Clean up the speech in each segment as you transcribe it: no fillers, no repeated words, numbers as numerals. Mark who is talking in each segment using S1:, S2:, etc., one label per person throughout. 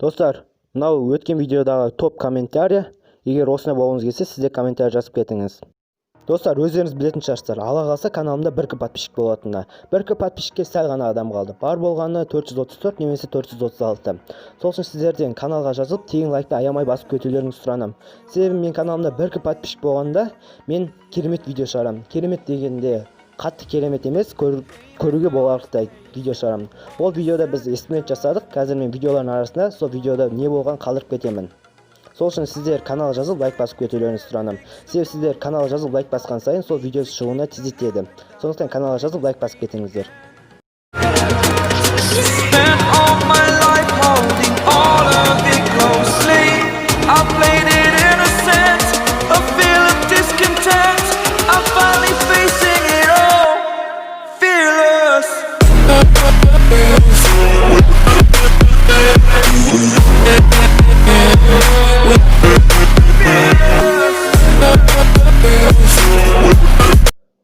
S1: Достар, мынау өткен видеодағы топ комментарий. Егер осыны болғыңыз келсе, сізде комментарий жазып кетіңіз. Достар, өздеріңіз білетін шығарсыздар, ала қалса каналымда 1К подписчик болатынына. 1К подписчикке сәл ғана адам қалды. Бар болғаны 434 немесе 436. Сол үшін сіздерден каналға жазылып, тегін лайкты аямай басып кетулеріңізді сұранам. Себебі мен каналымда 1К подписчик болғанда мен керемет видео шығарамын. Керемет дегенде қатты керемет емес, көруге боларлықтай видео шығарамын. Ол видеода біз эксперимент жасадық. Қазір мен видеолардың арасында сол видеода не болған қалдырып кетемін. Сол үшін сіздер каналға жазылып лайк басып кетулеріңізді сұранам. Себебі сіздер каналға жазылып лайк басқан сайын сол видео шығуына тездетеді. Сондықтан каналға жазылып лайк басып кетіңіздер.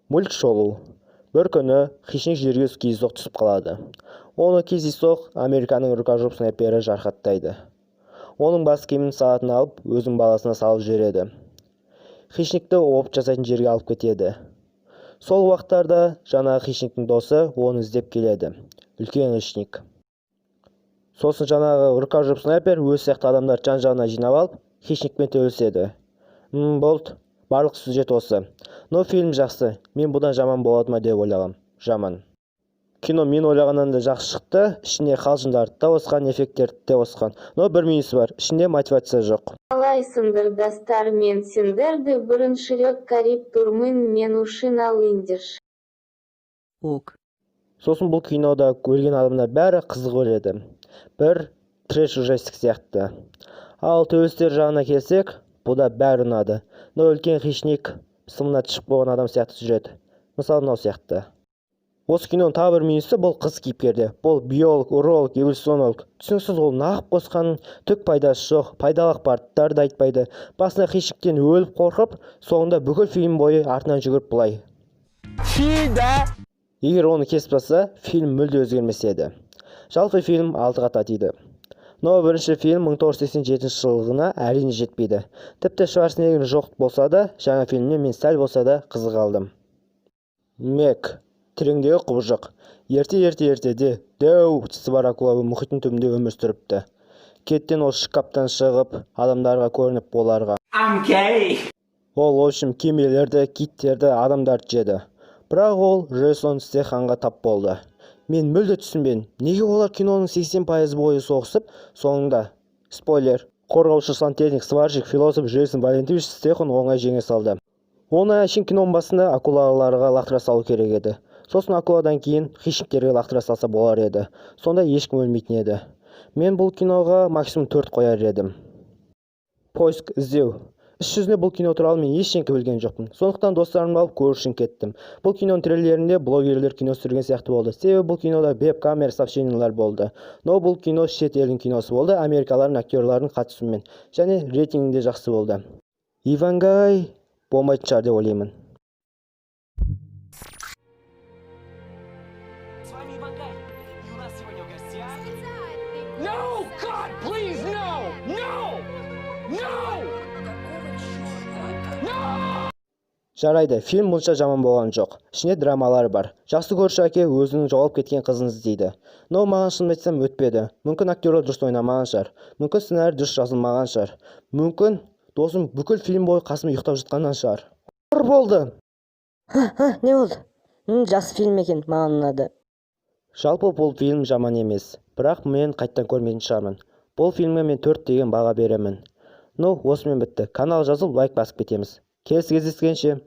S1: Мульт шолу. Бір күні хищник жерге кездейсоқ түсіп қалады. Оны кездейсоқ Американың рукожоп снайпері жарақаттайды. Оның бас киімін сағатын алып, өзінің баласына салып жібереді. Хищникті опыт жасайтын жерге алып кетеді. Сол уақыттарда жаңағы хищниктің досы оны іздеп келеді. Үлкен хищник. Сосын жаңағы рукожоп снайпер өз сияқты адамдар жан-жағына жинап алып, хищникпен төбелеседі. Болды. Барлық сюжет осы. Но фильм жақсы. Мен бұдан жаман болады ма деп ойлағам. Жаман. Кино мен ойлағаннан да жақсы шықты. Ішінде қалжыңдарды да осқан, эффекттерді де осқан. Но бір минусы бар. Ішінде мотивация жоқ.
S2: Қалайсыңдар достар, мен сендерді бірінші рет қарап тұрмын, мен үшін алыңдаршы.
S3: Ок.
S1: Сосын бұл кинода өлген адамдар бәрі қызық өледі. Бір трэш ужастик сияқты. Ал төбелестер жағына келсек, бұда бәрі ұнады. Но үлкен хищник сымына түсіп болған адам сияқты жүреді. Мысалы мынау сияқты. Осы киноның тағы бір минусы бұл қыз кейіпкерде. Бұл биолог, уролог, эволюционолог. Түсініксіз, ол нағып қосқанын түк пайдасы жоқ. Пайдалық парттарды айтпайды. Басында хищниктен өліп қорқып, соңында бүкіл фильм бойы артынан жүгіріп бұлай. Егер оны кесіп тастаса, фильм мүлде өзгермес еді. Жалпы фильм 6-ға татиды. Но бірінші фильм 1987 жылғына әрине жетпейді. Тіпті Шварценеггер жоқ болса да, жаңа фильмнен мен сәл болса да қызық алдым. Мек, тереңдегі құбыжық. Ерте-ертеде дәу тісі бар акула мұхиттың түбінде өмір сүріпті. Кеттен ол шкаптан шығып, адамдарға көрініп боларға. Ол общем кемелерді, киттерді, адамдарды жеді. Бірақ ол Джейсон Стэтхэмға тап болды. Мен мүлде түсінбедім. Неге олар киноның 80% бойы соғысып, соңында, спойлер, қорғаушы сантехник, сварщик, философ Джейсон Валентинович Стэтхэм оңай жеңе салды. Оны әшін киноның басында акулаларға лақтыра салу керек еді. Сосын акуладан кейін хищниктерге лақтыра салса болар еді. Сонда ешкім өлмейтін еді. Мен бұл киноға максимум 4 қояр едім. Поиск, іздеу. Іс жүзінде бұл кино туралы мен ештеңке білген жоқпын. Сондықтан достарымды алып көру үшін кеттім. Бұл киноның трейлерінде блогерлер кино түсірген сияқты болды. Себебі бұл кинода веб-камера сообщениялар болды. Но бұл кино шет елдің киносы болды, америкалардың актерларының қатысуымен. Және рейтингі де жақсы болды. Ивангай болмайтын шығар деп ойлаймын. Жарайды, фильм мұнша жаман болған жоқ. Ішінде драмалары бар. Жақсы көрші әке өзінің жоғалып кеткен қызын іздейді. Но маған шын айтсам өтпеді. Мүмкін актерлер дұрыс ойнамаған шығар. Мүмкін сценарий дұрыс жазылмаған шығар. Мүмкін досым бүкіл фильм бойы қасым ұйықтап жатқаннан шығар. Болды.
S3: Не болды? Жақсы фильм екен, маған ұнады.
S1: Жалпы бұл фильм жаман емес. Бірақ мен қайттан көрмейтін шығармын. Бұл фильмге мен 4 деген баға беремін. Осымен бітті. Канал жазып лайк басып кетеміз. Келесі кездескенше.